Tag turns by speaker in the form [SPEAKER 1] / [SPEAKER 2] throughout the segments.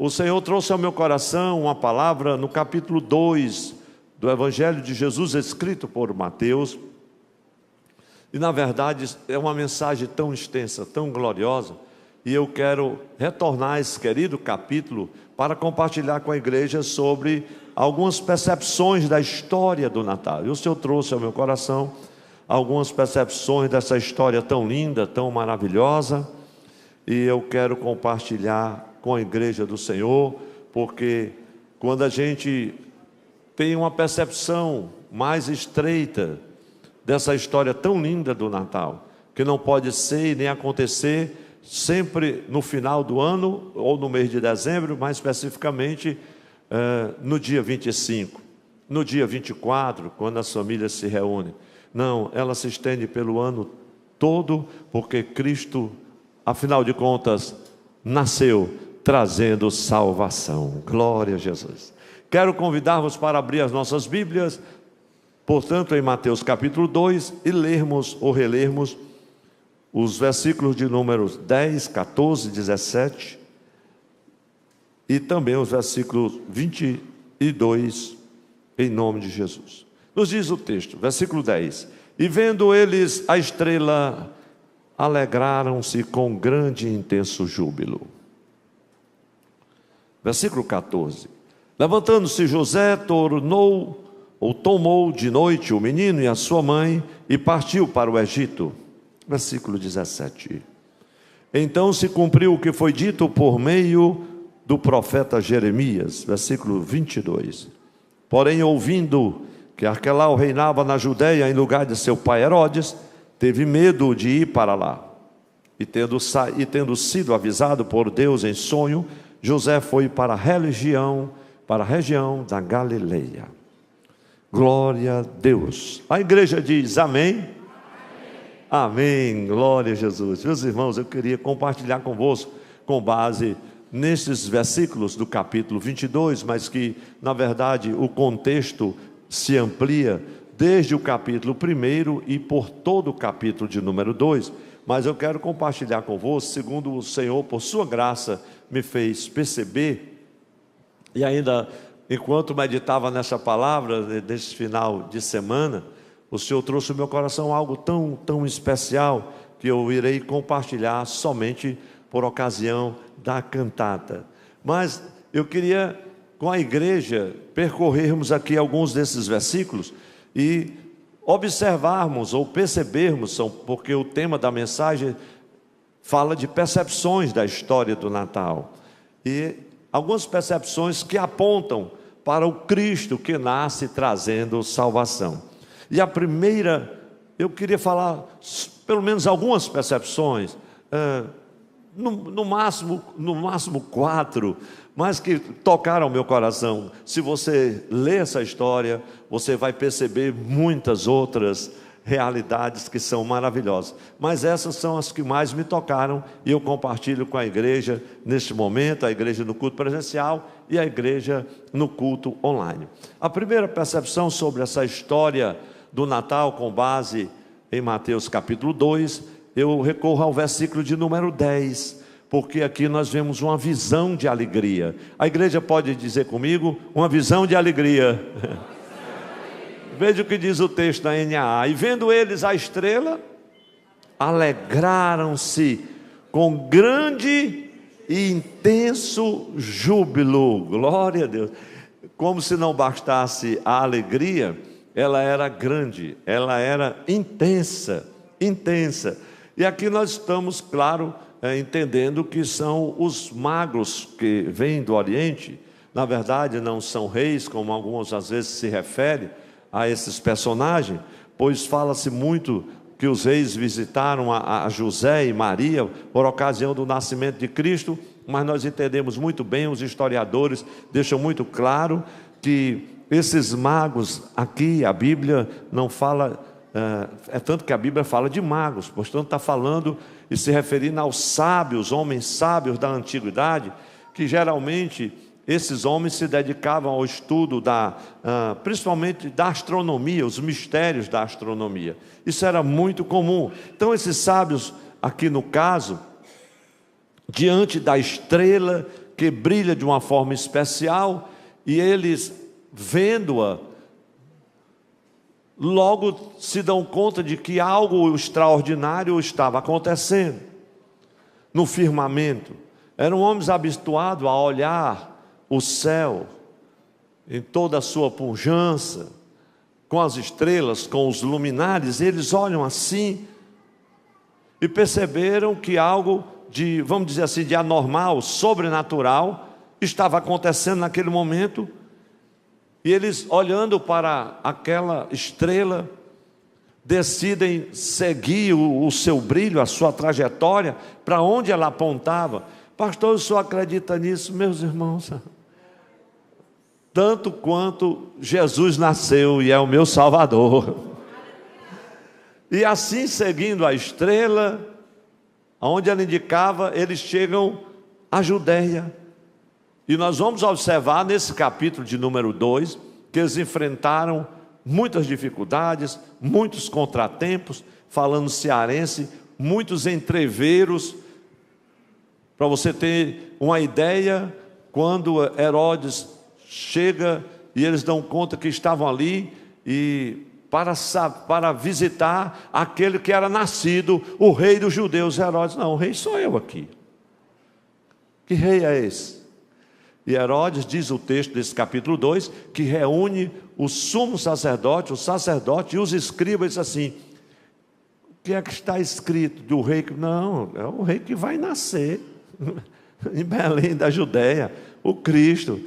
[SPEAKER 1] o Senhor trouxe ao meu coração uma palavra no capítulo 2 do Evangelho de Jesus, escrito por Mateus. E na verdade é uma mensagem tão extensa, tão gloriosa, e eu quero retornar a esse querido capítulo para compartilhar com a igreja sobre algumas percepções da história do Natal. E o Senhor trouxe ao meu coração algumas percepções dessa história tão linda, tão maravilhosa, e eu quero compartilhar com a igreja do Senhor, porque quando a gente tem uma percepção mais estreita dessa história tão linda do Natal, que não pode ser e nem acontecer sempre no final do ano, ou no mês de dezembro, mais especificamente no dia 25, no dia 24, quando as famílias se reúnem. Não, ela se estende pelo ano todo, porque Cristo, afinal de contas, nasceu trazendo salvação. Glória a Jesus. Quero convidar-vos para abrir as nossas Bíblias, portanto, em Mateus capítulo 2, e lermos ou relermos os versículos de números 10, 14, 17, e também os versículos 22, em nome de Jesus. Nos diz o texto, versículo 10: E vendo eles a estrela, alegraram-se com grande e intenso júbilo. Versículo 14: Levantando-se José, tomou de noite o menino e a sua mãe, e partiu para o Egito. Versículo 17: Então se cumpriu o que foi dito por meio do profeta Jeremias. Versículo 22: Porém, ouvindo que Arquelau reinava na Judéia em lugar de seu pai Herodes, teve medo de ir para lá. E tendo sido avisado por Deus em sonho, José foi para a região da Galileia. Glória a Deus. A igreja diz amém. Amém, glória a Jesus. Meus irmãos, eu queria compartilhar convosco, com base nesses versículos do capítulo 22, mas que, na verdade, o contexto se amplia desde o capítulo 1 e por todo o capítulo de número 2, mas eu quero compartilhar convosco, segundo o Senhor, por sua graça, me fez perceber, e ainda, enquanto meditava nessa palavra, nesse final de semana, o Senhor trouxe ao meu coração algo tão especial, que eu irei compartilhar somente por ocasião da cantata. Mas eu queria, com a igreja, percorrermos aqui alguns desses versículos e observarmos ou percebermos, porque o tema da mensagem fala de percepções da história do Natal. E algumas percepções que apontam para o Cristo que nasce trazendo salvação. E a primeira, eu queria falar pelo menos algumas percepções, no máximo 4, mas que tocaram o meu coração. Se você ler essa história, você vai perceber muitas outras realidades que são maravilhosas, mas essas são as que mais me tocaram, e eu compartilho com a igreja neste momento, a igreja no culto presencial e a igreja no culto online. A primeira percepção sobre essa história do Natal, com base em Mateus capítulo 2, eu recorro ao versículo de número 10, porque aqui nós vemos uma visão de alegria. A igreja pode dizer comigo, uma visão de alegria. Veja o que diz o texto da NAA: E vendo eles a estrela, alegraram-se com grande e intenso júbilo. Glória a Deus. Como se não bastasse a alegria, ela era grande, ela era intensa. E aqui nós estamos, claro, entendendo que são os magos que vêm do Oriente. Na verdade, não são reis, como alguns às vezes se referem a esses personagens, pois fala-se muito que os reis visitaram a José e Maria por ocasião do nascimento de Cristo, mas nós entendemos muito bem, os historiadores deixam muito claro que esses magos aqui, a Bíblia não fala, é tanto que a Bíblia fala de magos, portanto está falando e se referindo aos sábios, homens sábios da antiguidade, que geralmente esses homens se dedicavam ao estudo principalmente da astronomia, os mistérios da astronomia. Isso era muito comum. Então esses sábios, aqui no caso, diante da estrela que brilha de uma forma especial, e eles, vendo-a, logo se dão conta de que algo extraordinário estava acontecendo no firmamento. Eram homens habituados a olhar o céu em toda a sua pujança, com as estrelas, com os luminares. Eles olham assim e perceberam que algo de, vamos dizer assim, de anormal, sobrenatural, estava acontecendo naquele momento. E eles, olhando para aquela estrela, decidem seguir o seu brilho, a sua trajetória, para onde ela apontava. Pastor, o senhor acredita nisso? Meus irmãos, tanto quanto Jesus nasceu e é o meu Salvador. E assim, seguindo a estrela, aonde ela indicava, eles chegam à Judeia. E nós vamos observar nesse capítulo de número 2, que eles enfrentaram muitas dificuldades, muitos contratempos, falando cearense, muitos entreveros. Para você ter uma ideia, quando Herodes chega e eles dão conta que estavam ali e para visitar aquele que era nascido, o rei dos judeus. Herodes: não, o rei sou eu aqui. Que rei é esse? E Herodes, diz o texto desse capítulo 2, que reúne o sumo sacerdote, o sacerdote e os escribas, e diz assim: o que é que está escrito do rei? Não, é o rei que vai nascer em Belém da Judéia, o Cristo.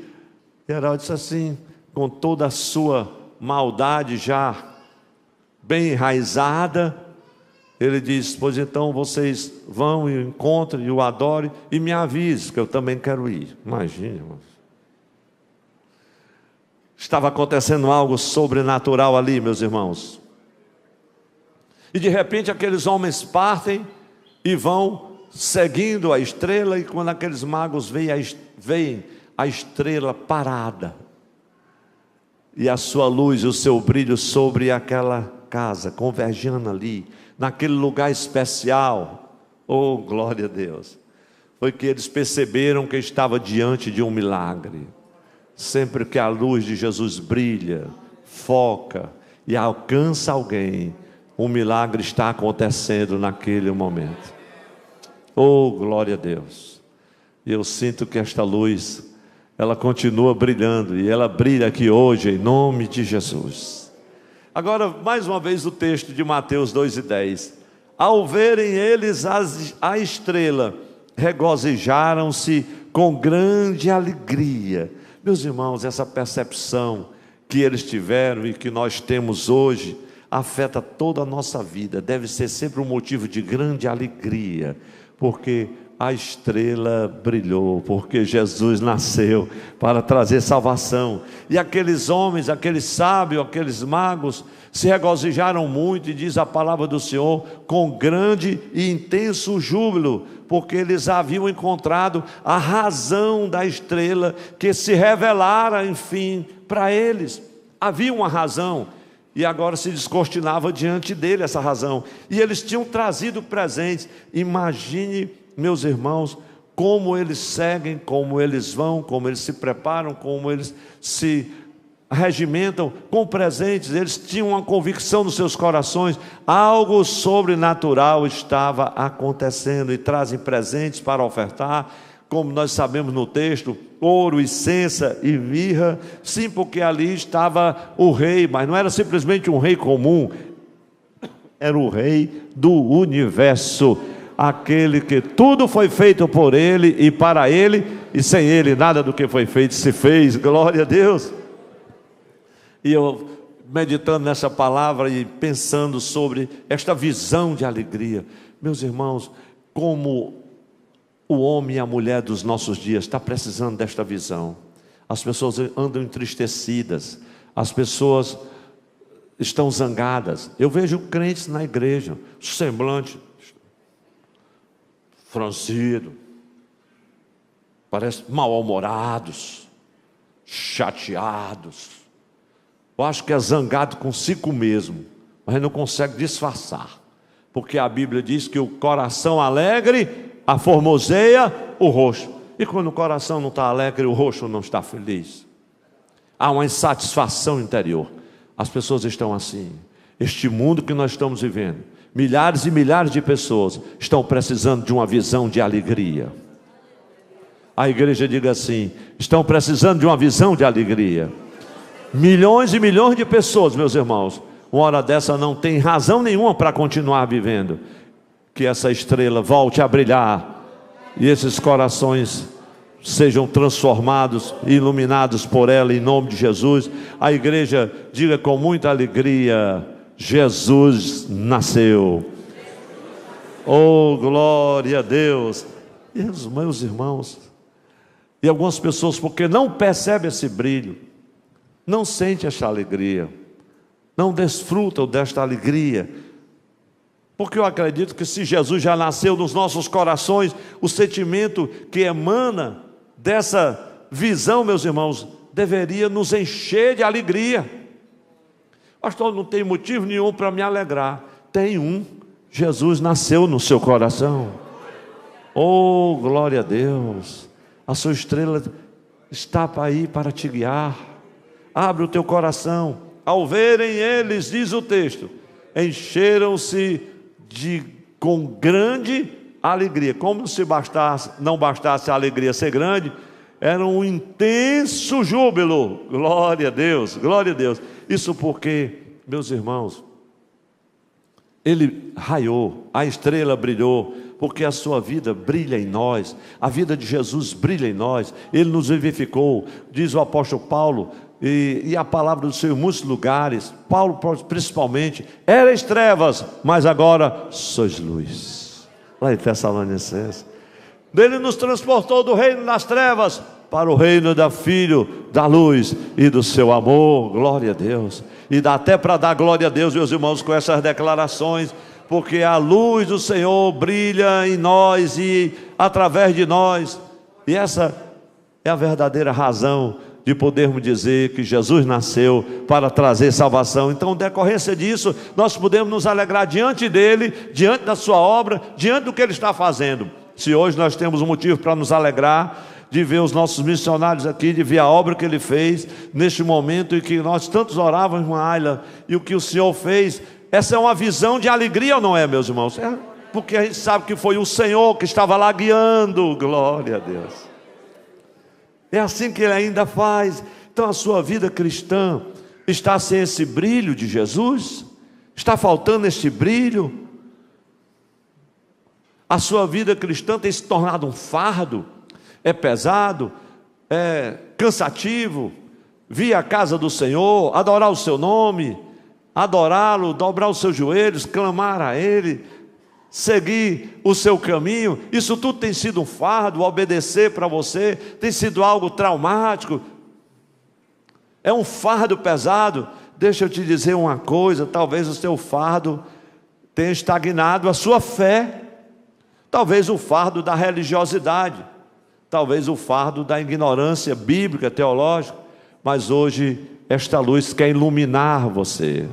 [SPEAKER 1] E Herodes disse assim, com toda a sua maldade já bem enraizada, ele diz: pois então vocês vão e o encontrem e o adorem e me avisem, que eu também quero ir. Imagine, irmãos. Estava acontecendo algo sobrenatural ali, meus irmãos. E de repente aqueles homens partem e vão seguindo a estrela, e quando aqueles magos veem a estrela parada, e a sua luz e o seu brilho sobre aquela casa, convergindo ali, naquele lugar especial, oh glória a Deus, foi que eles perceberam que estava diante de um milagre. Sempre que a luz de Jesus brilha, foca e alcança alguém, um milagre está acontecendo naquele momento. Oh glória a Deus. E eu sinto que esta luz, ela continua brilhando, e ela brilha aqui hoje em nome de Jesus. Agora, mais uma vez, o texto de Mateus 2:10. Ao verem eles a estrela, regozijaram-se com grande alegria. Meus irmãos, essa percepção que eles tiveram e que nós temos hoje, afeta toda a nossa vida. Deve ser sempre um motivo de grande alegria, porque a estrela brilhou, porque Jesus nasceu para trazer salvação. E aqueles homens, aqueles sábios, aqueles magos, se regozijaram muito, e diz a palavra do Senhor, com grande e intenso júbilo, porque eles haviam encontrado a razão da estrela, que se revelara, enfim, para eles. Havia uma razão, e agora se descortinava diante dele essa razão, e eles tinham trazido presentes. Imagine, meus irmãos, como eles seguem, como eles vão, como eles se preparam, como eles se regimentam com presentes. Eles tinham uma convicção nos seus corações, algo sobrenatural estava acontecendo, e trazem presentes para ofertar, como nós sabemos no texto, ouro, incenso e mirra. Sim, porque ali estava o rei, mas não era simplesmente um rei comum, era o rei do universo, aquele que tudo foi feito por ele e para ele, e sem ele nada do que foi feito se fez. Glória a Deus. E eu, meditando nessa palavra e pensando sobre esta visão de alegria, meus irmãos, como o homem e a mulher dos nossos dias está precisando desta visão. As pessoas andam entristecidas, as pessoas estão zangadas. Eu vejo crentes na igreja, semblante franzido, parece mal-humorados, chateados. Eu acho que é zangado consigo mesmo, mas não consegue disfarçar, porque a Bíblia diz que o coração alegre aformoseia o rosto. E quando o coração não está alegre, o rosto não está feliz. Há uma insatisfação interior. As pessoas estão assim. Este mundo que nós estamos vivendo, milhares e milhares de pessoas estão precisando de uma visão de alegria. A igreja diga assim: estão precisando de uma visão de alegria. Milhões e milhões de pessoas, meus irmãos, uma hora dessa não tem razão nenhuma para continuar vivendo. Que essa estrela volte a brilhar e esses corações sejam transformados e iluminados por ela, em nome de Jesus. A igreja diga com muita alegria: Jesus nasceu. Oh, glória a Deus. E os meus irmãos, e algumas pessoas, porque não percebem esse brilho, não sentem essa alegria, não desfrutam desta alegria, porque eu acredito que se Jesus já nasceu nos nossos corações, o sentimento que emana dessa visão, meus irmãos, deveria nos encher de alegria. Pastor, não tem motivo nenhum para me alegrar. Tem um: Jesus nasceu no seu coração. Oh, glória a Deus. A sua estrela está aí para te guiar. Abre o teu coração. Ao verem eles, diz o texto, encheram-se com grande alegria. Como se não bastasse a alegria ser grande, era um intenso júbilo. Glória a Deus, glória a Deus. Isso porque, meus irmãos, ele raiou, a estrela brilhou, porque a sua vida brilha em nós, a vida de Jesus brilha em nós, ele nos vivificou, diz o apóstolo Paulo, e a palavra do Senhor em muitos lugares. Paulo principalmente: erais trevas, mas agora sois luz. Lá em Tessalonicenses, ele nos transportou do reino das trevas para o reino da Filho da luz e do seu amor. Glória a Deus. E dá até para dar glória a Deus, meus irmãos, com essas declarações, porque a luz do Senhor brilha em nós e através de nós, e essa é a verdadeira razão de podermos dizer que Jesus nasceu para trazer salvação. Então, decorrência disso, nós podemos nos alegrar diante dele, diante da sua obra, diante do que ele está fazendo. Se hoje nós temos um motivo para nos alegrar, de ver os nossos missionários aqui, de ver a obra que ele fez, neste momento em que nós tantos orávamos, irmã Ayla, e o que o Senhor fez, essa é uma visão de alegria ou não é, meus irmãos? É, porque a gente sabe que foi o Senhor que estava lá guiando. Glória a Deus. É assim que ele ainda faz. Então a sua vida cristã está sem esse brilho de Jesus? Está faltando esse brilho? A sua vida cristã tem se tornado um fardo? É pesado? É cansativo? Vir à casa do Senhor, adorar o seu nome, adorá-lo, dobrar os seus joelhos, clamar a Ele, seguir o seu caminho, isso tudo tem sido um fardo? Obedecer para você tem sido algo traumático? É um fardo pesado? Deixa eu te dizer uma coisa: talvez o seu fardo tenha estagnado a sua fé, talvez o fardo da religiosidade, talvez o fardo da ignorância bíblica, teológica, mas hoje esta luz quer iluminar você,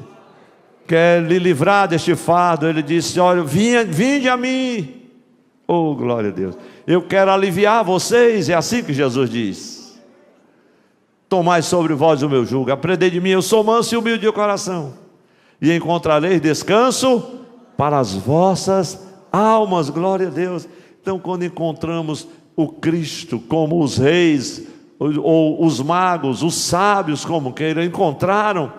[SPEAKER 1] quer lhe livrar deste fardo. Ele disse: olha, vinde a mim. Oh, glória a Deus. Eu quero aliviar vocês. É assim que Jesus diz: tomai sobre vós o meu jugo, aprendei de mim, eu sou manso e humilde de coração, e encontrareis descanso para as vossas almas. Glória a Deus. Então, quando encontramos o Cristo, como os reis, ou os magos, os sábios, como queiram, encontraram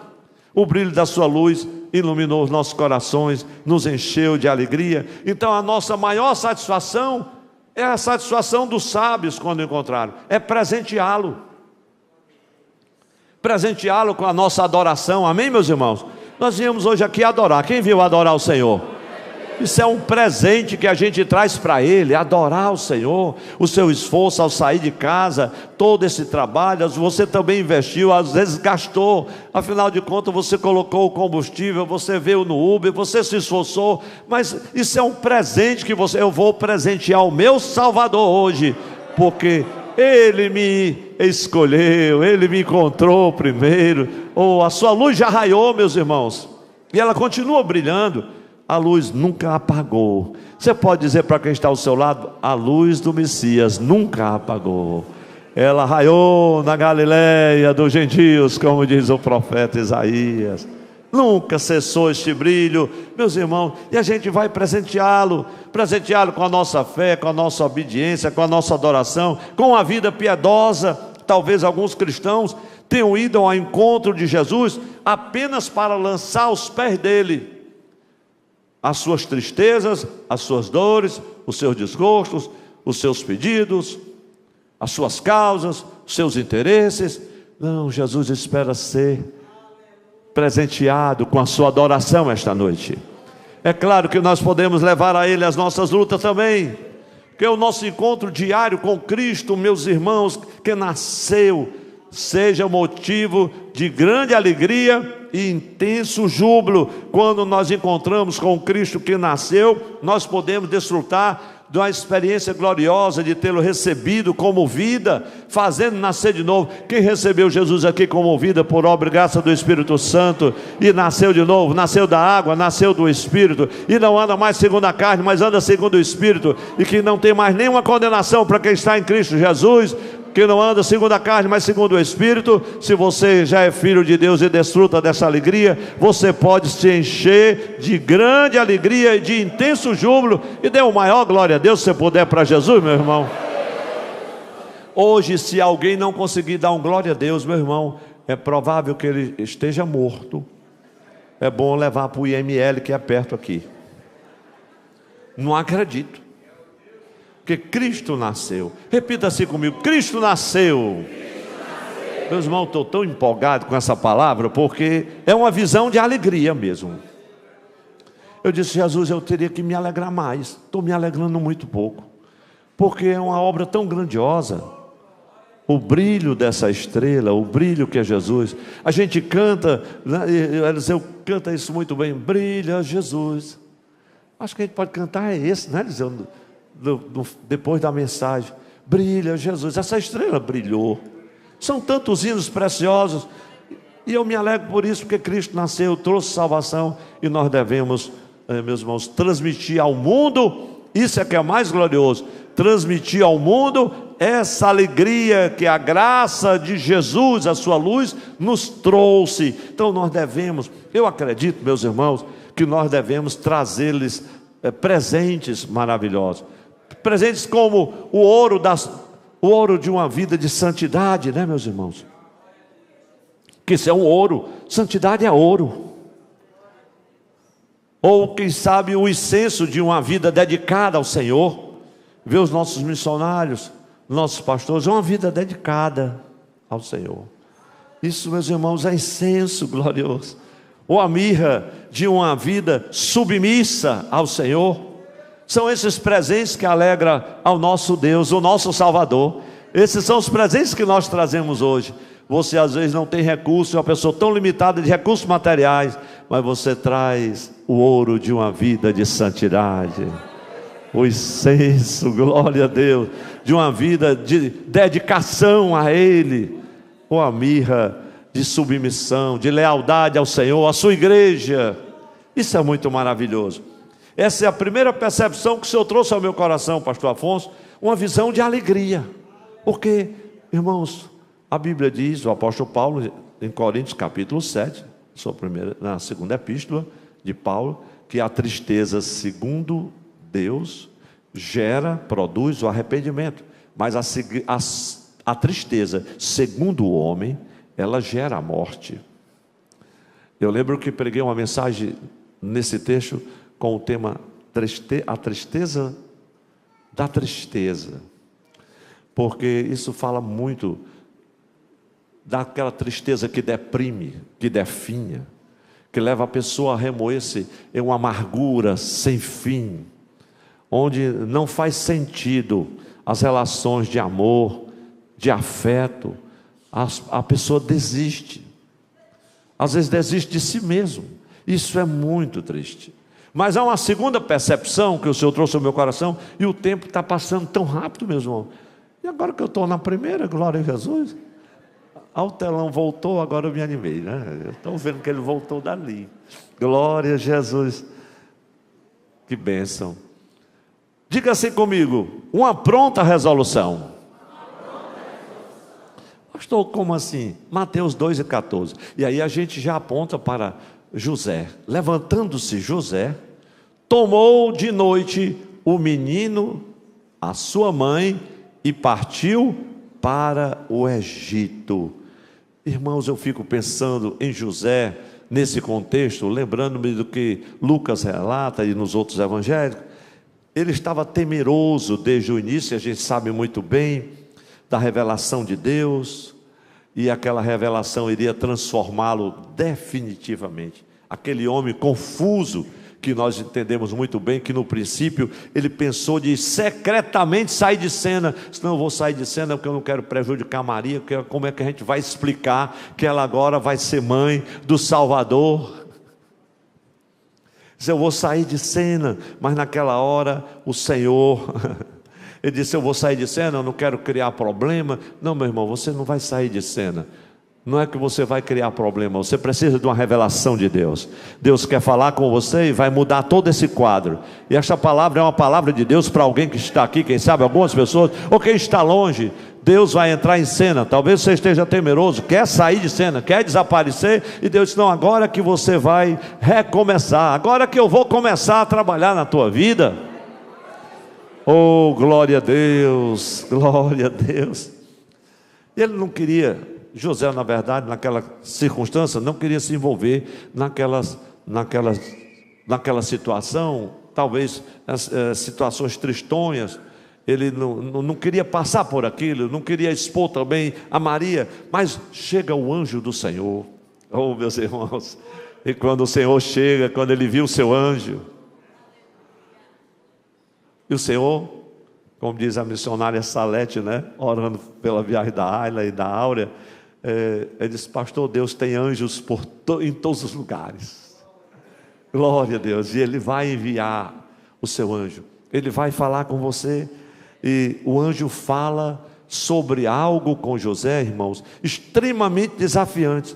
[SPEAKER 1] o brilho da sua luz, iluminou os nossos corações, nos encheu de alegria. Então a nossa maior satisfação é a satisfação dos sábios quando encontraram, é presenteá-lo com a nossa adoração. Amém, meus irmãos? Nós viemos hoje aqui adorar. Quem veio adorar o Senhor? Isso é um presente que a gente traz para Ele, adorar o Senhor. O seu esforço ao sair de casa, todo esse trabalho, você também investiu, às vezes gastou, afinal de contas você colocou o combustível, você veio no Uber, você se esforçou, mas isso é um presente que eu vou presentear o meu Salvador hoje, porque Ele me escolheu, Ele me encontrou primeiro. A sua luz já raiou, meus irmãos, e ela continua brilhando. a luz nunca apagou. Você pode dizer para quem está ao seu lado: a luz do Messias nunca apagou. Ela raiou na Galileia dos gentios, como diz o profeta Isaías. Nunca cessou este brilho, meus irmãos, e a gente vai presenteá-lo com a nossa fé, com a nossa obediência, com a nossa adoração, com a vida piedosa. Talvez alguns cristãos tenham ido ao encontro de Jesus apenas para lançar aos pés dele as suas tristezas, as suas dores, os seus desgostos, os seus pedidos, as suas causas, os seus interesses. Não, Jesus espera ser presenteado com a sua adoração esta noite. É claro que nós podemos levar a Ele as nossas lutas também, que o nosso encontro diário com Cristo, meus irmãos, que nasceu, seja motivo de grande alegria e intenso júbilo. Quando nós encontramos com Cristo que nasceu, nós podemos desfrutar de uma experiência gloriosa de tê-lo recebido como vida, fazendo nascer de novo. Quem recebeu Jesus aqui como vida por obra e graça do Espírito Santo e nasceu de novo, nasceu da água, nasceu do Espírito, e não anda mais segundo a carne, mas anda segundo o Espírito, e que não tem mais nenhuma condenação para quem está em Cristo Jesus, que não anda segundo a carne, mas segundo o Espírito. Se você já é filho de Deus e desfruta dessa alegria, você pode se encher de grande alegria e de intenso júbilo, e dê o maior glória a Deus, se você puder, para Jesus, meu irmão. Hoje, se alguém não conseguir dar um glória a Deus, meu irmão, é provável que ele esteja morto. É bom levar para o IML, que é perto aqui. Não acredito. Porque Cristo nasceu. Repita assim comigo: Cristo nasceu. Meus irmãos, estou tão empolgado com essa palavra, porque é uma visão de alegria mesmo. Eu disse: Jesus, eu teria que me alegrar mais. Estou me alegrando muito pouco, porque é uma obra tão grandiosa. O brilho dessa estrela, o brilho que é Jesus. A gente canta, Eliseu canta isso muito bem: brilha Jesus. Acho que a gente pode cantar esse, né, Eliseu? Depois da mensagem: brilha Jesus. Essa estrela brilhou. São tantos hinos preciosos, e eu me alegro por isso, porque Cristo nasceu, trouxe salvação, e nós devemos, meus irmãos, transmitir ao mundo. Isso é que é mais glorioso, transmitir ao mundo essa alegria que a graça de Jesus, a sua luz, nos trouxe. Então nós devemos, eu acredito, meus irmãos, que nós devemos trazer-lhes presentes maravilhosos. Presentes como o ouro de uma vida de santidade, né, meus irmãos? Que isso é um ouro, santidade é ouro. Ou quem sabe o incenso de uma vida dedicada ao Senhor. Ver os nossos missionários, nossos pastores, é uma vida dedicada ao Senhor. Isso, meus irmãos, é incenso glorioso. Ou a mirra de uma vida submissa ao Senhor. São esses presentes que alegram ao nosso Deus, o nosso Salvador. Esses são os presentes que nós trazemos hoje. Você às vezes não tem recurso, é uma pessoa tão limitada de recursos materiais, mas você traz o ouro de uma vida de santidade, o incenso, glória a Deus, de uma vida de dedicação a Ele, ou a mirra de submissão, de lealdade ao Senhor, à sua igreja. Isso é muito maravilhoso. Essa é a primeira percepção que o Senhor trouxe ao meu coração, pastor Afonso, uma visão de alegria. Porque, irmãos, a Bíblia diz, o apóstolo Paulo, em Coríntios capítulo 7, na segunda epístola de Paulo, que a tristeza segundo Deus produz o arrependimento, mas a tristeza segundo o homem, ela gera a morte. Eu lembro que preguei uma mensagem nesse texto com o tema a tristeza da tristeza, porque isso fala muito daquela tristeza que deprime, que definha, que leva a pessoa a remoer-se em uma amargura sem fim, onde não faz sentido as relações de amor, de afeto. A pessoa desiste, às vezes desiste de si mesmo. Isso é muito triste. Mas há uma segunda percepção que o Senhor trouxe ao meu coração, e o tempo está passando tão rápido, meu irmão. E agora que eu estou na primeira, glória a Jesus, o telão voltou, agora eu me animei, né? Eu estou vendo que ele voltou dali. Glória a Jesus. Que bênção. Diga assim comigo: uma pronta resolução. Pastor, como assim? Mateus 2:14. E aí a gente já aponta para José. Levantando-se José, tomou de noite o menino, a sua mãe, e partiu para o Egito. Irmãos, eu fico pensando em José nesse contexto, lembrando-me do que Lucas relata e nos outros evangelhos. Ele estava temeroso desde o início, a gente sabe muito bem da revelação de Deus, e aquela revelação iria transformá-lo definitivamente. Aquele homem confuso, que nós entendemos muito bem, que no princípio ele pensou de secretamente sair de cena. Senão eu vou sair de cena porque eu não quero prejudicar Maria, porque como é que a gente vai explicar que ela agora vai ser mãe do Salvador? Eu vou sair de cena, mas naquela hora o Senhor, ele disse: eu vou sair de cena, eu não quero criar problema. Não, meu irmão, você não vai sair de cena. Não é que você vai criar problema, você precisa de uma revelação de Deus. Deus quer falar com você e vai mudar todo esse quadro. E esta palavra é uma palavra de Deus para alguém que está aqui, quem sabe algumas pessoas, ou quem está longe. Deus vai entrar em cena. Talvez você esteja temeroso, quer sair de cena, quer desaparecer, e Deus diz: não, agora que você vai recomeçar, agora que eu vou começar a trabalhar na tua vida. Oh, glória a Deus, glória a Deus. Ele não queria, José, na verdade, naquela circunstância, não queria se envolver naquela situação, talvez situações tristonhas. Ele não queria passar por aquilo, não queria expor também a Maria, mas chega o anjo do Senhor. Oh, meus irmãos, e quando o Senhor chega, quando ele viu o seu anjo, e o Senhor, como diz a missionária Salete, né, orando pela viagem da Ayla e da Áurea, ele disse: pastor, Deus tem anjos em todos os lugares. Glória a Deus. E ele vai enviar o seu anjo, ele vai falar com você. E o anjo fala sobre algo com José, irmãos, extremamente desafiante.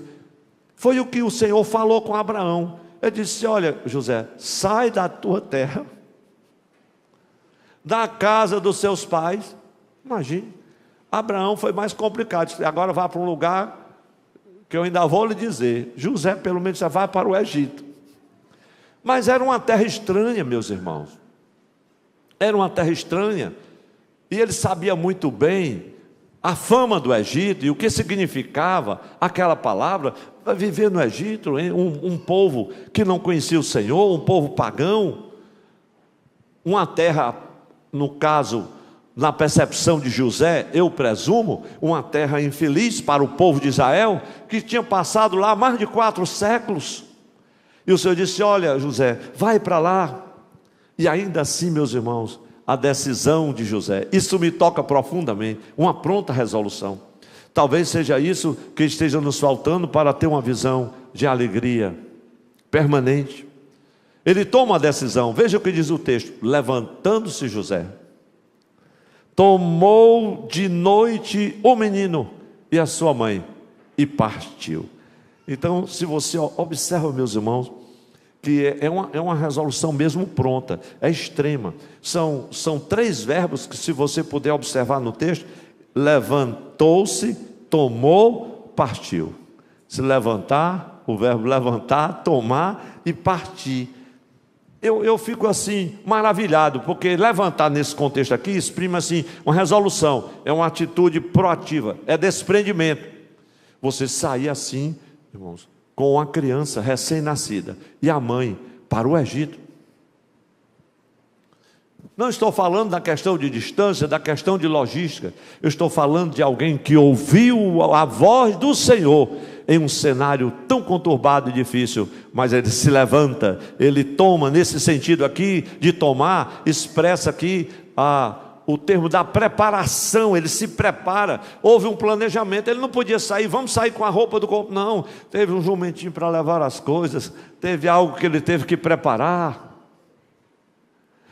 [SPEAKER 1] Foi o que o Senhor falou com Abraão. Ele disse: olha, José, sai da tua terra, da casa dos seus pais. Imagine, Abraão foi mais complicado. Agora vá para um lugar que eu ainda vou lhe dizer. José, pelo menos, já vai para o Egito. Mas era uma terra estranha, meus irmãos. Era uma terra estranha. E ele sabia muito bem a fama do Egito e o que significava aquela palavra. Viver no Egito, um povo que não conhecia o Senhor, um povo pagão, uma terra, no caso, na percepção de José, eu presumo, uma terra infeliz para o povo de Israel, que tinha passado lá mais de 4 séculos. E o Senhor disse: olha, José, vai para lá. E ainda assim, meus irmãos, a decisão de José, isso me toca profundamente, uma pronta resolução. Talvez seja isso que esteja nos faltando para ter uma visão de alegria permanente. Ele toma a decisão, veja o que diz o texto: levantando-se José, tomou de noite o menino e a sua mãe e partiu. Então, se você observa, meus irmãos, que é uma resolução mesmo pronta, é extrema. São 3 verbos que, se você puder observar no texto: levantou-se, tomou, partiu. Se levantar, o verbo levantar, tomar e partir. Eu fico assim, maravilhado, porque levantar nesse contexto aqui exprime assim, uma resolução, é uma atitude proativa, é desprendimento. Você sair assim, irmãos, com a criança recém-nascida e a mãe para o Egito. Não estou falando da questão de distância, da questão de logística. Eu estou falando de alguém que ouviu a voz do Senhor em um cenário tão conturbado e difícil, mas ele se levanta, ele toma, nesse sentido aqui de tomar, expressa aqui o termo da preparação. Ele se prepara, houve um planejamento. Ele não podia sair, vamos sair com a roupa do corpo, não. Teve um jumentinho para levar as coisas, teve algo que ele teve que preparar,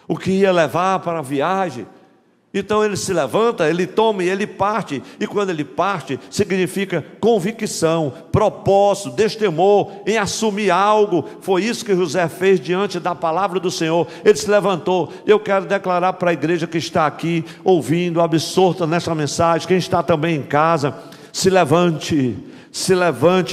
[SPEAKER 1] o que ia levar para a viagem. Então ele se levanta, ele toma e ele parte. E quando ele parte, significa convicção, propósito, destemor em assumir algo. Foi isso que José fez diante da palavra do Senhor. Ele se levantou. Eu quero declarar para a igreja que está aqui, ouvindo, absorta nessa mensagem, quem está também em casa, se levante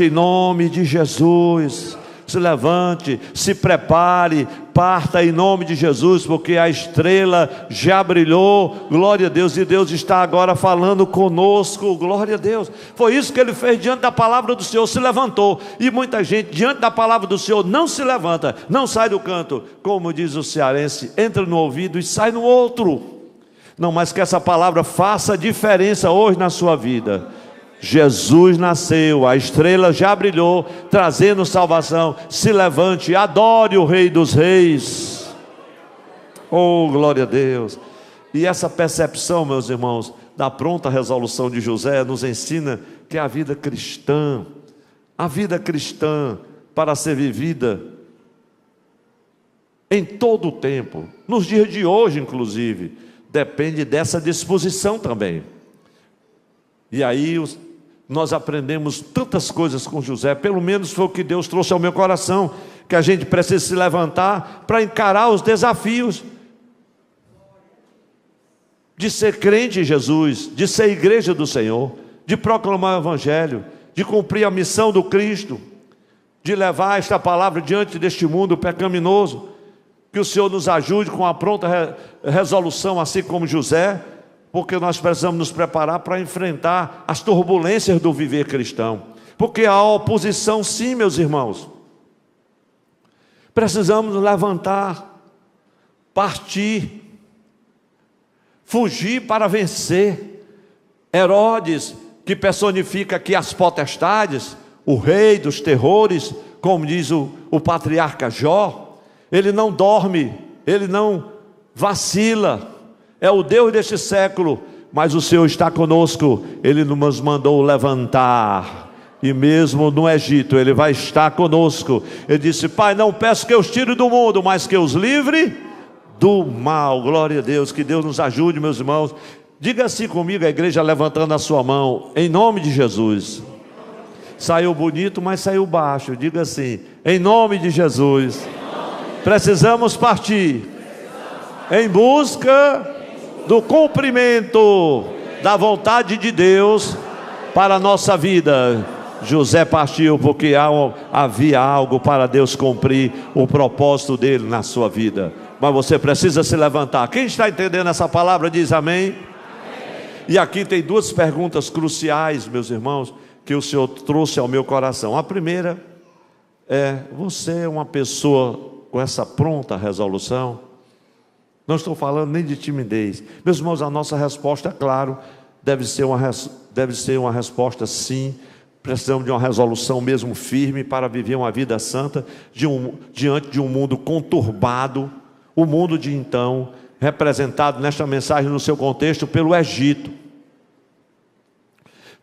[SPEAKER 1] em nome de Jesus. Se levante, se prepare, parta em nome de Jesus, porque a estrela já brilhou, glória a Deus, e Deus está agora falando conosco, glória a Deus. Foi isso que ele fez diante da palavra do Senhor, se levantou. E muita gente diante da palavra do Senhor não se levanta, não sai do canto, como diz o cearense, entra no ouvido e sai no outro. Não, mas que essa palavra faça diferença hoje na sua vida. Jesus nasceu, a estrela já brilhou, trazendo salvação. Se levante, adore o Rei dos Reis. Oh, glória a Deus. E essa percepção, meus irmãos, da pronta resolução de José, nos ensina que a vida cristã, para ser vivida em todo o tempo, nos dias de hoje inclusive, depende dessa disposição também. E aí nós aprendemos tantas coisas com José, pelo menos foi o que Deus trouxe ao meu coração, que a gente precisa se levantar para encarar os desafios de ser crente em Jesus, de ser igreja do Senhor, de proclamar o Evangelho, de cumprir a missão do Cristo, de levar esta palavra diante deste mundo pecaminoso. Que o Senhor nos ajude com a pronta resolução, assim como José, porque nós precisamos nos preparar para enfrentar as turbulências do viver cristão, porque há oposição sim, meus irmãos. Precisamos levantar, partir, fugir para vencer. Herodes, que personifica aqui as potestades, o rei dos terrores, como diz o patriarca Jó, ele não dorme, ele não vacila, é o Deus deste século, mas o Senhor está conosco. Ele nos mandou levantar, e mesmo no Egito Ele vai estar conosco. Ele disse: Pai, não peço que eu os tire do mundo, mas que eu os livre do mal. Glória a Deus, que Deus nos ajude, meus irmãos. Diga assim comigo, a igreja levantando a sua mão, em nome de Jesus. Saiu bonito, mas saiu baixo. Diga assim: em nome de Jesus, precisamos partir em busca do cumprimento da vontade de Deus para a nossa vida. José partiu porque havia algo para Deus cumprir o propósito dele na sua vida. Mas você precisa se levantar. Quem está entendendo essa palavra diz amém? Amém. E aqui tem duas perguntas cruciais, meus irmãos, que o Senhor trouxe ao meu coração. A primeira é: você é uma pessoa com essa pronta resolução? Não estou falando nem de timidez. Meus irmãos, a nossa resposta, é claro, deve ser uma resposta sim. Precisamos de uma resolução mesmo firme para viver uma vida santa diante de um mundo conturbado. O mundo de então, representado nesta mensagem no seu contexto pelo Egito,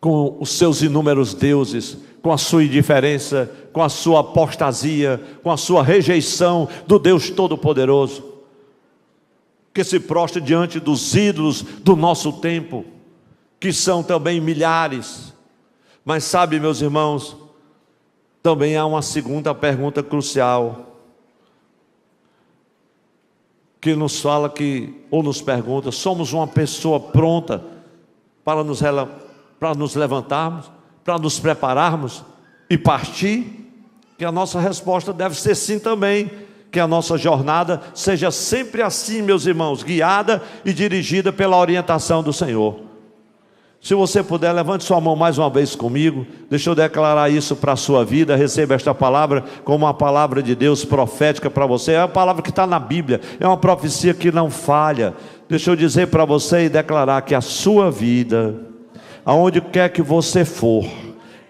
[SPEAKER 1] com os seus inúmeros deuses, com a sua indiferença, com a sua apostasia, com a sua rejeição do Deus Todo-Poderoso, que se prostra diante dos ídolos do nosso tempo, que são também milhares. Mas sabe, meus irmãos, também há uma segunda pergunta crucial, que nos fala ou nos pergunta: somos uma pessoa pronta para nos levantarmos, para nos prepararmos e partir? Que a nossa resposta deve ser sim também. Que a nossa jornada seja sempre assim, meus irmãos, guiada e dirigida pela orientação do Senhor. Se você puder, levante sua mão mais uma vez comigo. Deixa eu declarar isso para a sua vida. Receba esta palavra como uma palavra de Deus profética para você. É uma palavra que está na Bíblia, é uma profecia que não falha. Deixa eu dizer para você e declarar que a sua vida, aonde quer que você for,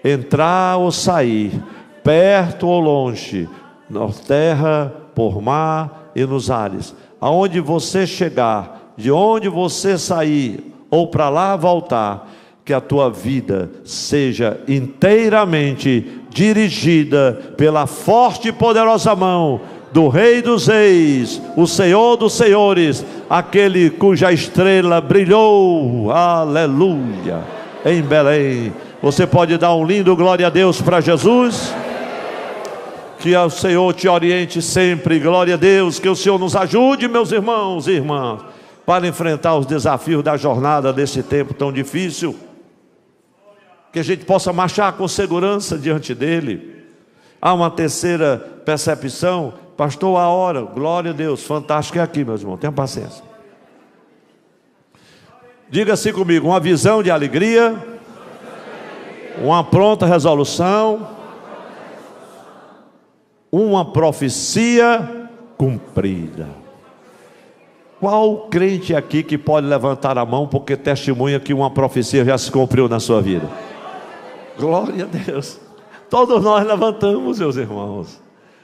[SPEAKER 1] entrar ou sair, perto ou longe, na terra, por mar e nos ares, aonde você chegar, de onde você sair, ou para lá voltar, que a tua vida seja inteiramente dirigida pela forte e poderosa mão do Rei dos Reis, o Senhor dos Senhores, aquele cuja estrela brilhou, aleluia, em Belém. Você pode dar um lindo glória a Deus para Jesus? Que o Senhor te oriente sempre, glória a Deus, que o Senhor nos ajude, meus irmãos e irmãs, para enfrentar os desafios da jornada desse tempo tão difícil, que a gente possa marchar com segurança diante dele. Há uma terceira percepção, pastor, a hora, glória a Deus, fantástico é aqui, meus irmãos, tenha paciência. Diga assim comigo: uma visão de alegria, uma pronta resolução, uma profecia cumprida. Qual crente aqui que pode levantar a mão porque testemunha que uma profecia já se cumpriu na sua vida? Glória a Deus. Todos nós levantamos, meus irmãos.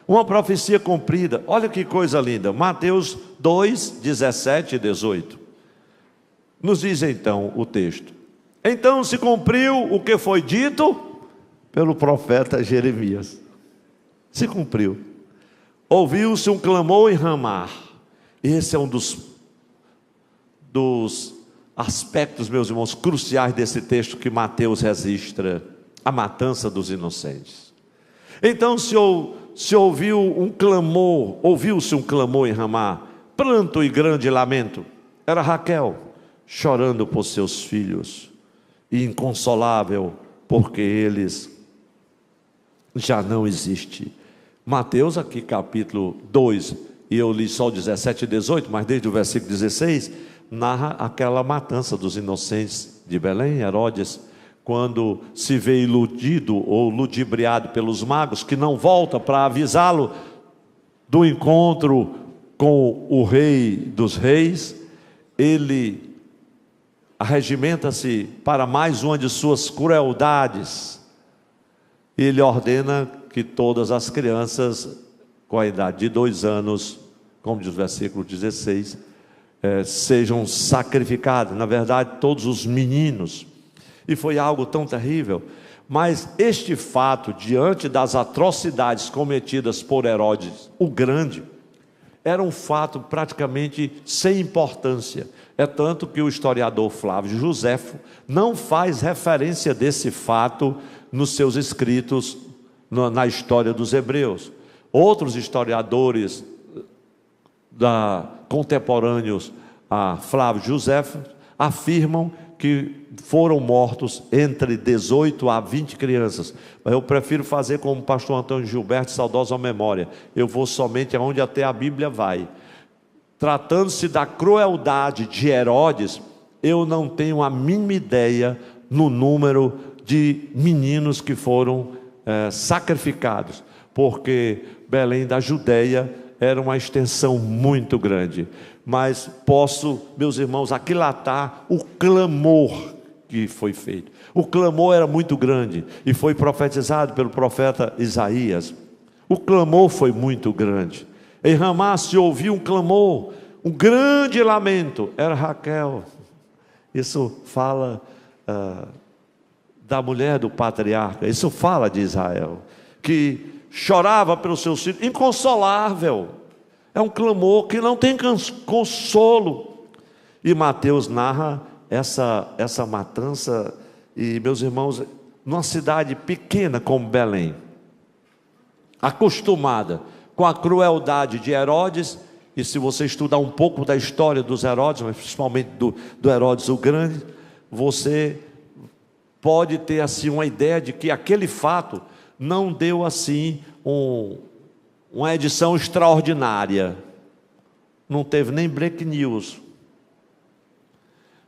[SPEAKER 1] Uma profecia cumprida. Olha que coisa linda. Mateus 2, 17 e 18. Nos diz então o texto: então se cumpriu o que foi dito pelo profeta Jeremias. Se cumpriu. Ouviu-se um clamor em Ramá. Esse é um dos aspectos, meus irmãos, cruciais desse texto que Mateus registra: a matança dos inocentes. Então se ouviu um clamor, ouviu-se um clamor em Ramá, pranto e grande lamento. Era Raquel chorando por seus filhos, e inconsolável, porque eles já não existem. Mateus, aqui capítulo 2, e eu li só o 17 e 18, mas desde o versículo 16, narra aquela matança dos inocentes de Belém. Herodes, quando se vê iludido ou ludibriado pelos magos, que não volta para avisá-lo do encontro com o Rei dos Reis, ele arregimenta-se para mais uma de suas crueldades. Ele ordena que todas as crianças com a idade de 2 anos, como diz o versículo 16, sejam sacrificados. Na verdade, todos os meninos. E foi algo tão terrível. Mas este fato, diante das atrocidades cometidas por Herodes o Grande, era um fato praticamente sem importância. É tanto que o historiador Flávio Joséfo não faz referência desse fato nos seus escritos na história dos hebreus. Outros historiadores contemporâneos a Flávio Joséfo afirmam que foram mortos entre 18 a 20 crianças. Mas eu prefiro fazer como o pastor Antônio Gilberto, saudosa memória. Eu vou somente aonde até a Bíblia vai. Tratando-se da crueldade de Herodes, eu não tenho a mínima ideia no número de meninos que foram sacrificados, porque Belém da Judeia era uma extensão muito grande. Mas posso, meus irmãos, aquilatar o clamor que foi feito. O clamor era muito grande e foi profetizado pelo profeta Isaías. O clamor foi muito grande. Em Ramá se ouviu um clamor, um grande lamento. Era Raquel. Isso fala da mulher do patriarca. Isso fala de Israel, que chorava pelos seus filhos, inconsolável. É um clamor que não tem consolo. E Mateus narra essa matança. E, meus irmãos, numa cidade pequena como Belém, acostumada com a crueldade de Herodes, e se você estudar um pouco da história dos Herodes, mas principalmente do Herodes o Grande, você pode ter assim uma ideia de que aquele fato não deu assim uma edição extraordinária. Não teve nem break news,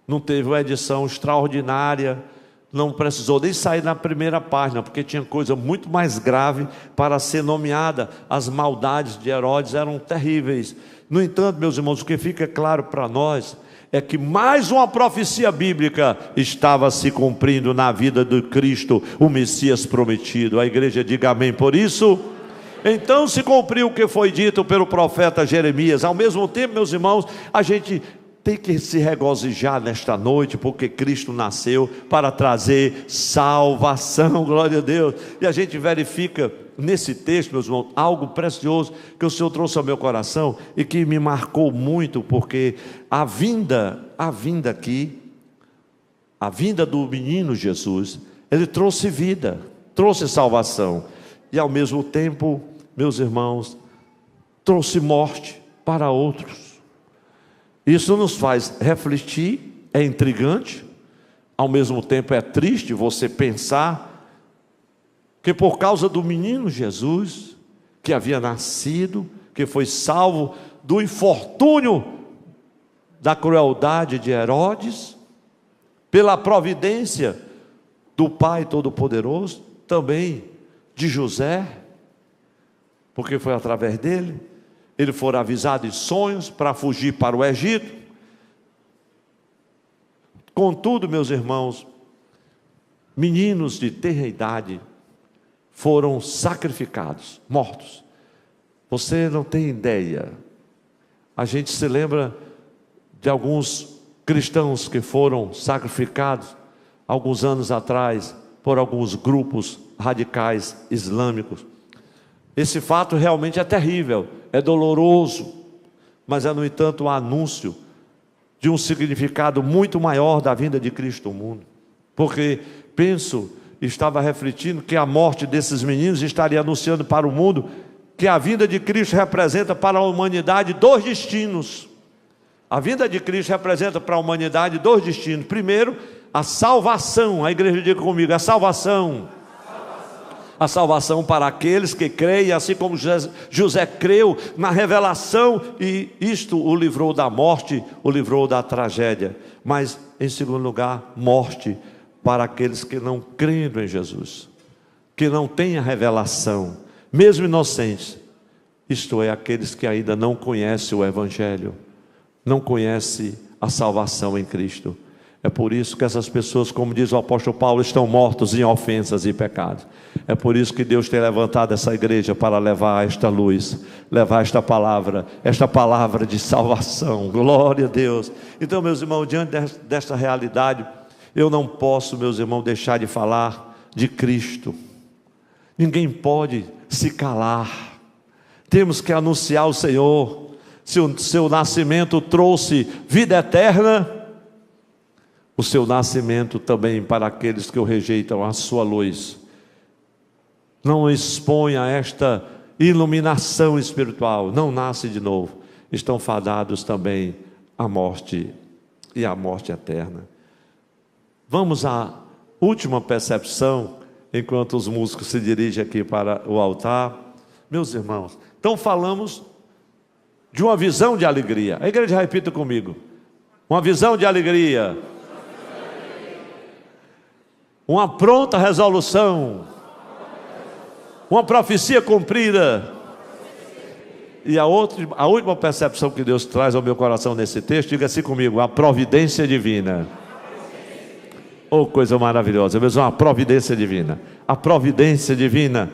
[SPEAKER 1] não teve uma edição extraordinária, não precisou nem sair na primeira página, porque tinha coisa muito mais grave para ser nomeada. As maldades de Herodes eram terríveis. No entanto, meus irmãos, o que fica claro para nós é que mais uma profecia bíblica estava se cumprindo na vida do Cristo, o Messias prometido. A igreja diga amém por isso. Então se cumpriu o que foi dito pelo profeta Jeremias. Ao mesmo tempo, meus irmãos, a gente tem que se regozijar nesta noite, porque Cristo nasceu para trazer salvação, glória a Deus. E a gente verifica nesse texto, meus irmãos, algo precioso que o Senhor trouxe ao meu coração e que me marcou muito, porque a vinda aqui, a vinda do menino Jesus, ele trouxe vida, trouxe salvação, e ao mesmo tempo, meus irmãos, trouxe morte para outros. Isso nos faz refletir, é intrigante, ao mesmo tempo é triste você pensar que por causa do menino Jesus, que havia nascido, que foi salvo do infortúnio da crueldade de Herodes, pela providência do Pai Todo-Poderoso, também de José, porque foi através dele, ele foi avisado em sonhos para fugir para o Egito. Contudo, meus irmãos, meninos de tenra idade foram sacrificados, mortos. Você não tem ideia. A gente se lembra de alguns cristãos que foram sacrificados alguns anos atrás por alguns grupos radicais islâmicos. Esse fato realmente é terrível, é doloroso, mas é, no entanto, um anúncio de um significado muito maior da vinda de Cristo ao mundo. Porque estava refletindo que a morte desses meninos estaria anunciando para o mundo que a vinda de Cristo representa para a humanidade dois destinos. A vinda de Cristo representa para a humanidade dois destinos. Primeiro, a salvação. A igreja diga comigo, a salvação. A salvação para aqueles que creem, assim como José creu na revelação, e isto o livrou da morte, o livrou da tragédia. Mas, em segundo lugar, morte para aqueles que não creem em Jesus, que não têm a revelação, mesmo inocentes, isto é, aqueles que ainda não conhecem o Evangelho, não conhecem a salvação em Cristo. É por isso que essas pessoas, como diz o apóstolo Paulo, estão mortos em ofensas e pecados. É por isso que Deus tem levantado essa igreja para levar esta luz, levar esta palavra de salvação. Glória a Deus. Então, meus irmãos, diante desta realidade, eu não posso, meus irmãos, deixar de falar de Cristo. Ninguém pode se calar. Temos que anunciar o Senhor. Se o seu nascimento trouxe vida eterna, o seu nascimento também para aqueles que o rejeitam, a sua luz. Não exponha esta iluminação espiritual, não nasce de novo. Estão fadados também à morte e à morte eterna. Vamos à última percepção, enquanto os músicos se dirigem aqui para o altar. Meus irmãos, então falamos de uma visão de alegria. A igreja repita comigo. Uma visão de alegria. Uma pronta resolução, uma profecia cumprida. E a última percepção que Deus traz ao meu coração nesse texto, diga assim comigo, a providência divina. Oh, coisa maravilhosa, mesmo uma providência divina. A providência divina.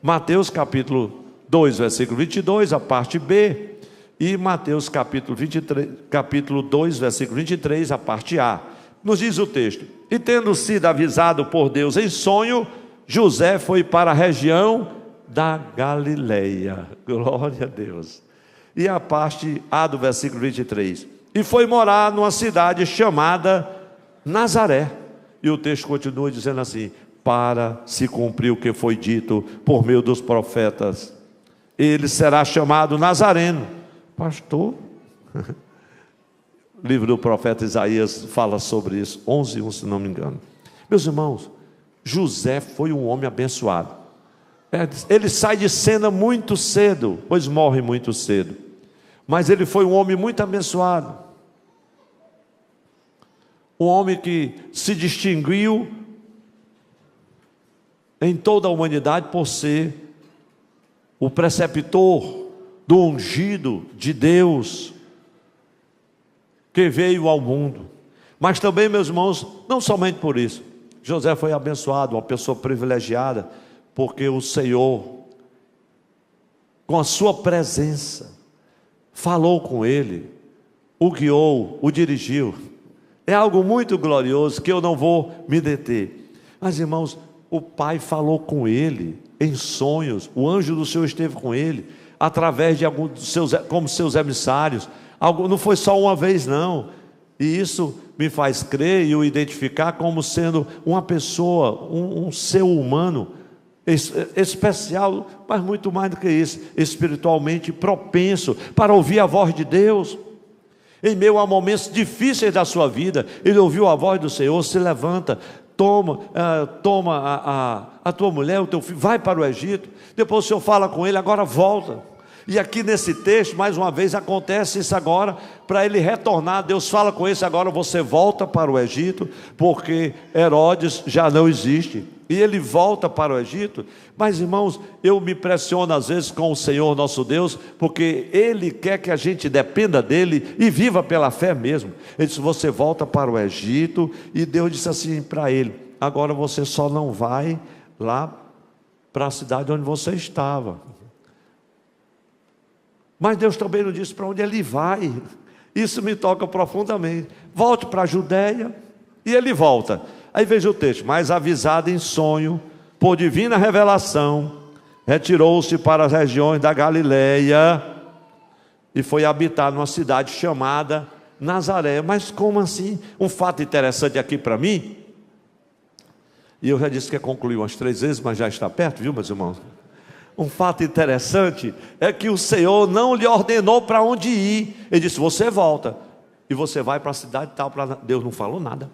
[SPEAKER 1] Mateus capítulo 2, versículo 22, a parte B, e Mateus capítulo 2, versículo 23, a parte A. Nos diz o texto: e tendo sido avisado por Deus em sonho, José foi para a região da Galileia. Glória a Deus. E a parte A do versículo 23. E foi morar numa cidade chamada Nazaré. E o texto continua dizendo assim: para se cumprir o que foi dito por meio dos profetas. Ele será chamado Nazareno. Pastor... O livro do profeta Isaías fala sobre isso, 11:1, se não me engano. Meus irmãos, José foi um homem abençoado. Ele sai de cena muito cedo, pois morre muito cedo. Mas ele foi um homem muito abençoado. Um homem que se distinguiu em toda a humanidade por ser o preceptor do ungido de Deus, que veio ao mundo. Mas também, meus irmãos, não somente por isso, José foi abençoado, uma pessoa privilegiada, porque o Senhor, com a sua presença, falou com ele, o guiou, o dirigiu. É algo muito glorioso que eu não vou me deter. Mas, irmãos, o Pai falou com ele em sonhos, o anjo do Senhor esteve com ele, através de alguns dos seus, como seus emissários. Não foi só uma vez, não. E isso me faz crer e o identificar como sendo uma pessoa, um ser humano especial, mas muito mais do que isso, espiritualmente propenso para ouvir a voz de Deus. Em meio a momentos difíceis da sua vida, ele ouviu a voz do Senhor: se levanta, toma a tua mulher, o teu filho, vai para o Egito. Depois o Senhor fala com ele: agora volta. E aqui nesse texto, mais uma vez, acontece isso agora, para ele retornar. Deus fala com ele: agora você volta para o Egito, porque Herodes já não existe. E ele volta para o Egito. Mas, irmãos, eu me impressiono às vezes com o Senhor nosso Deus, porque Ele quer que a gente dependa dEle e viva pela fé mesmo. Ele disse: você volta para o Egito. E Deus disse assim para ele: agora você só não vai lá para a cidade onde você estava. Mas Deus também não disse para onde ele vai. Isso me toca profundamente. Volte para a Judéia. E ele volta. Aí veja o texto: mas avisado em sonho, por divina revelação, retirou-se para as regiões da Galileia e foi habitar numa cidade chamada Nazaré. Mas como assim? Um fato interessante aqui para mim, e eu já disse que ia concluir umas 3 vezes, mas já está perto, viu, meus irmãos? Um fato interessante é que o Senhor não lhe ordenou para onde ir. Ele disse: você volta, e você vai para a cidade tal. Deus não falou nada,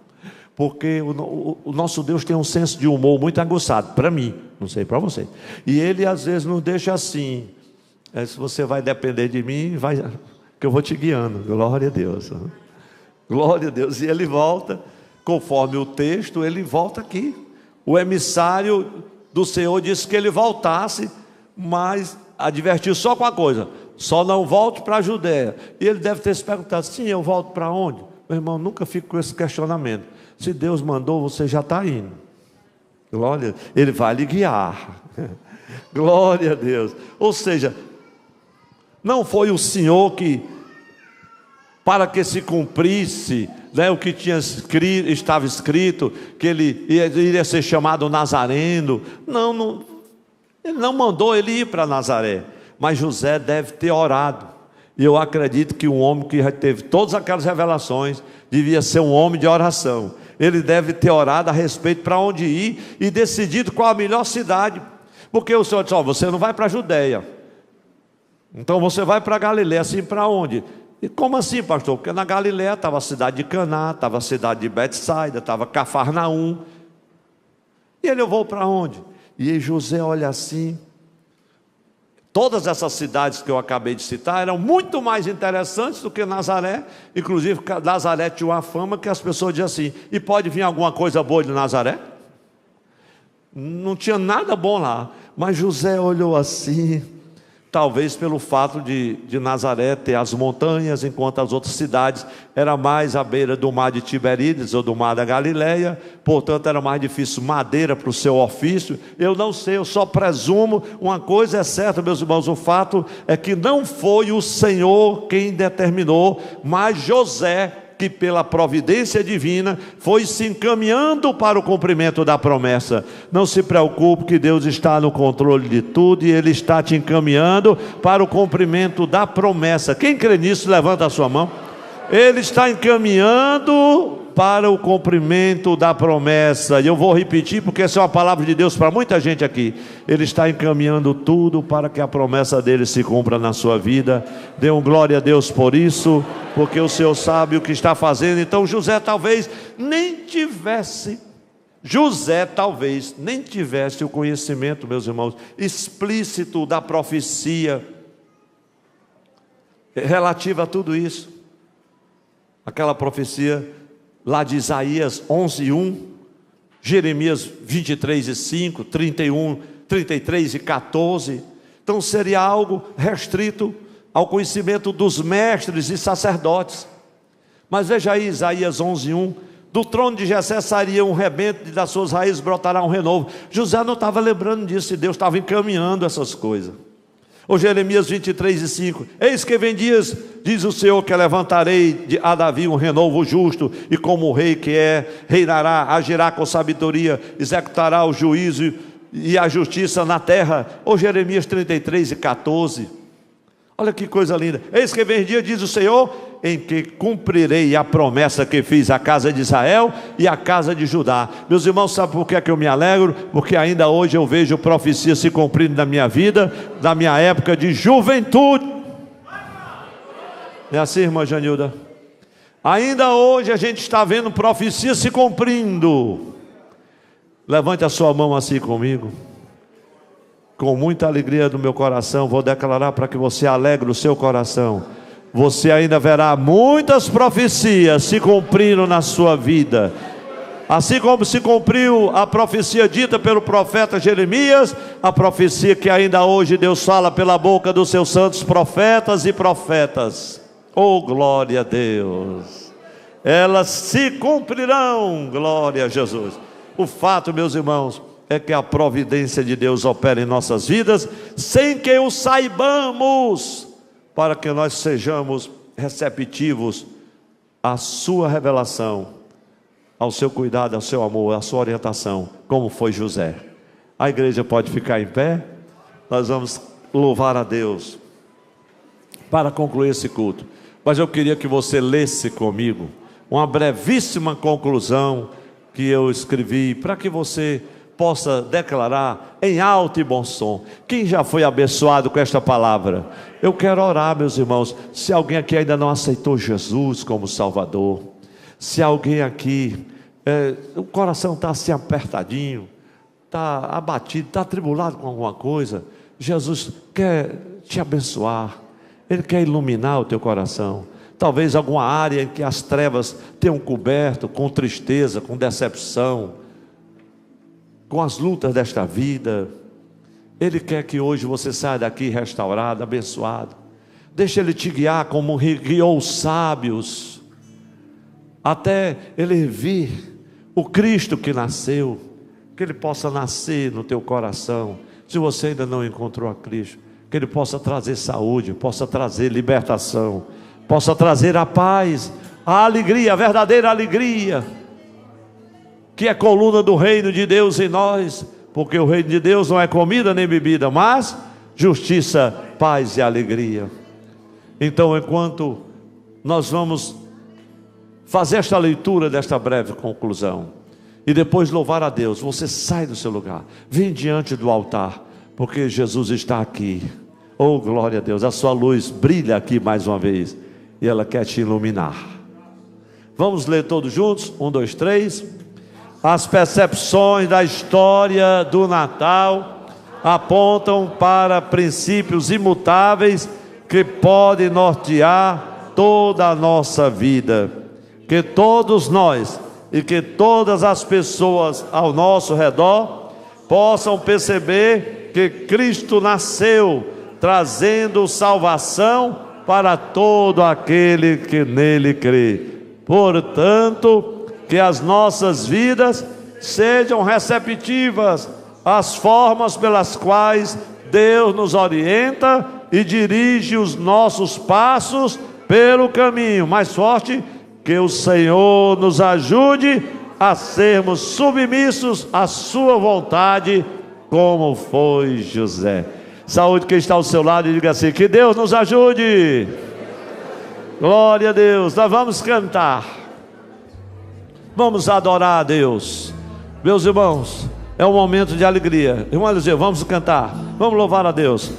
[SPEAKER 1] porque o nosso Deus tem um senso de humor muito aguçado, para mim, não sei para você. E Ele às vezes nos deixa assim: se você vai depender de mim, vai, que eu vou te guiando. Glória a Deus, glória a Deus. E ele volta, conforme o texto, ele volta aqui. O emissário do Senhor disse que ele voltasse, mas advertiu só com a coisa: só não volte para a Judéia. E ele deve ter se perguntado: sim, eu volto para onde? Meu irmão, nunca fico com esse questionamento. Se Deus mandou, você já está indo. Glória, Ele vai lhe guiar. Glória a Deus. Ou seja, não foi o Senhor que, para que se cumprisse, né, o que estava escrito, que ele iria ser chamado Nazareno. Não, Ele não mandou ele ir para Nazaré. Mas José deve ter orado. E eu acredito que um homem que já teve todas aquelas revelações devia ser um homem de oração. Ele deve ter orado a respeito para onde ir e decidido qual a melhor cidade. Porque o Senhor disse: você não vai para a Judéia, então você vai para a Galileia. Assim, para onde? E como assim, pastor? Porque na Galileia estava a cidade de Caná, estava a cidade de Betsaida, estava Cafarnaum. E ele: eu vou para onde? E aí José olha assim. Todas essas cidades que eu acabei de citar eram muito mais interessantes do que Nazaré. Inclusive Nazaré tinha uma fama que as pessoas diziam assim: e pode vir alguma coisa boa de Nazaré? Não tinha nada bom lá. Mas José olhou assim, talvez pelo fato de Nazaré ter as montanhas, enquanto as outras cidades era mais à beira do mar de Tiberíades ou do mar da Galileia, portanto era mais difícil madeira para o seu ofício. Eu não sei, eu só presumo. Uma coisa é certa, meus irmãos: o fato é que não foi o Senhor quem determinou, mas José, que pela providência divina foi se encaminhando para o cumprimento da promessa. Não se preocupe, que Deus está no controle de tudo e Ele está te encaminhando para o cumprimento da promessa. Quem crê nisso, levanta a sua mão. Ele está encaminhando para o cumprimento da promessa. E eu vou repetir, porque essa é uma palavra de Deus para muita gente aqui. Ele está encaminhando tudo para que a promessa dele se cumpra na sua vida. Dê um glória a Deus por isso, porque o Senhor sabe o que está fazendo. Então José talvez nem tivesse o conhecimento, meus irmãos, explícito da profecia relativa a tudo isso. Aquela profecia lá de Isaías 11:1, Jeremias 23:5, 31, 33 e 14. Então seria algo restrito ao conhecimento dos mestres e sacerdotes. Mas veja aí Isaías 11:1: do trono de Jessé sairia um rebento e das suas raízes brotará um renovo. José não estava lembrando disso, e Deus estava encaminhando essas coisas. Ou Jeremias 23:5, eis que vem dias, diz o Senhor, que levantarei a Davi um renovo justo, e como o rei que é, reinará, agirá com sabedoria, executará o juízo e a justiça na terra. Ou Jeremias 33:14, olha que coisa linda, eis que vem dia, diz o Senhor, em que cumprirei a promessa que fiz à casa de Israel e à casa de Judá. Meus irmãos, sabe por que é que eu me alegro? Porque ainda hoje eu vejo profecia se cumprindo na minha vida, na minha época de juventude. É assim, irmã Janilda? Ainda hoje a gente está vendo profecia se cumprindo. Levante a sua mão assim comigo. Com muita alegria no meu coração, vou declarar para que você alegre o seu coração. Você ainda verá muitas profecias se cumprindo na sua vida. Assim como se cumpriu a profecia dita pelo profeta Jeremias, a profecia que ainda hoje Deus fala pela boca dos seus santos profetas e profetas. Oh, glória a Deus! Elas se cumprirão, glória a Jesus. O fato, meus irmãos, é que a providência de Deus opera em nossas vidas, sem que o saibamos, para que nós sejamos receptivos à sua revelação, ao seu cuidado, ao seu amor, à sua orientação, como foi José. A igreja pode ficar em pé, nós vamos louvar a Deus, para concluir esse culto. Mas eu queria que você lesse comigo, uma brevíssima conclusão, que eu escrevi, para que você possa declarar em alto e bom som. Quem já foi abençoado com esta palavra? Eu quero orar, meus irmãos. Se alguém aqui ainda não aceitou Jesus como Salvador, se alguém aqui, o coração está assim apertadinho, está abatido, está atribulado com alguma coisa, Jesus quer te abençoar, Ele quer iluminar o teu coração. Talvez alguma área em que as trevas tenham coberto, com tristeza, com decepção, com as lutas desta vida. Ele quer que hoje você saia daqui restaurado, abençoado. Deixa Ele te guiar como guiou os sábios, até Ele vir o Cristo que nasceu, que Ele possa nascer no teu coração. Se você ainda não encontrou a Cristo, que Ele possa trazer saúde, possa trazer libertação, possa trazer a paz, a alegria, a verdadeira alegria, que é coluna do reino de Deus em nós, porque o reino de Deus não é comida nem bebida, mas justiça, paz e alegria. Então, enquanto nós vamos fazer esta leitura desta breve conclusão, e depois louvar a Deus, você sai do seu lugar, vem diante do altar, porque Jesus está aqui. Oh, glória a Deus, a sua luz brilha aqui mais uma vez, e ela quer te iluminar. Vamos ler todos juntos? 1, 2, 3. As percepções da história do Natal apontam para princípios imutáveis que podem nortear toda a nossa vida. Que todos nós e que todas as pessoas ao nosso redor possam perceber que Cristo nasceu, trazendo salvação para todo aquele que nele crê. Portanto, que as nossas vidas sejam receptivas às formas pelas quais Deus nos orienta e dirige os nossos passos pelo caminho. Mais forte, que o Senhor nos ajude a sermos submissos à sua vontade, como foi José. Saúde quem está ao seu lado e diga assim: que Deus nos ajude. Glória a Deus. Nós vamos cantar. Vamos adorar a Deus. Meus irmãos, é um momento de alegria. Irmão Eliseu, vamos cantar, vamos louvar a Deus.